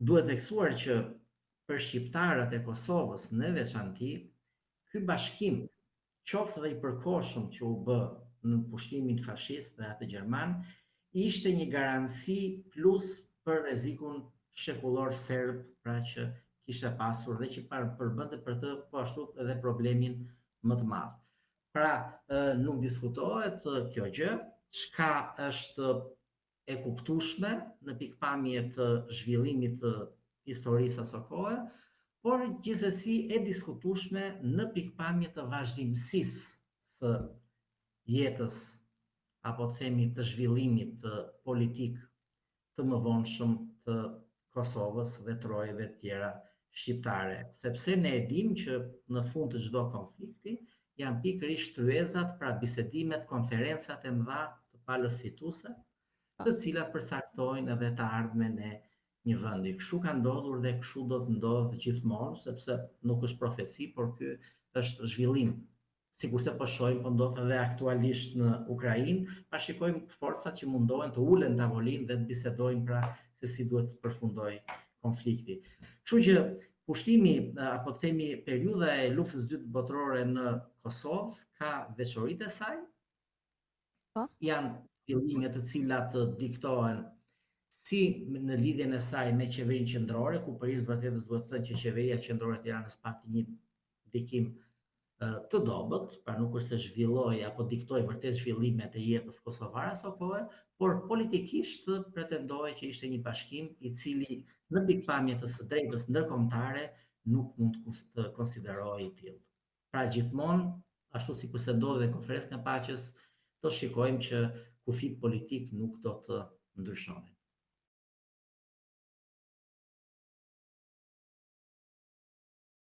duhet theksuar që për shqiptarët e Kosovës në veçanti, ky bashkim, qoftë dhe i përkohshëm që u bë në pushtimin fashist dhe atë gjerman, ishte një garanci plus për rrezikun shekullor serb, pra që kishte pasur dhe që përbënte për të po ashtu edhe problemin më të madh. Pra, nuk diskutohet kjo gjë, çka është e kuptueshme në pikpamje të zhvillimit të historisë asaj kohe, por gjithsesi e diskutueshme në pikpamje të vazhdimësisë së jetës apo të themi të zhvillimit të politik të mëvonshëm të Kosovës dhe trojeve të tjera shqiptare, sepse ne e dim që në fund të çdo konflikti janë pikërisht tryezat, pra bisedimet, konferencat e mëdha të palës fituese, të cilat përcaktojnë edhe të ardhmen e një vendi. Kështu ka ndodhur dhe kështu do të ndodhë gjithmonë, sepse nuk është profeci, por ky është zhvillim. Sikurse po shohim, po ndodh edhe aktualisht në Ukrainë, pa shikojmë forcat që mundohen të ulen në tavolinë dhe të bisedojnë pra se si duhet të përfundojë konflikti. Kështu që pushtimi apo të themi periudha e luftës së dytë botërore në Kosovë ka veçoritë e saj. Janë fillime të cilat diktohen si në lidhjen e saj me qeverinë qendrore, ku për hir të vërtetës duhet të thënë që qeveria qendrore e Tiranës pati një ndikim të dobët, pra nuk është se zhvilloi apo diktoi vërtet zhvillimet e jetës kosovare asaj kohe, por politikisht pretendoi që ishte një bashkim i cili në pikpamje të së drejtës ndërkombëtare nuk mund të konsiderohej i tillë. Pra gjithmonë, ashtu sikurse ndodhi në konferencën e paqes, do shikojmë që kufit politik nuk do të ndryshohen.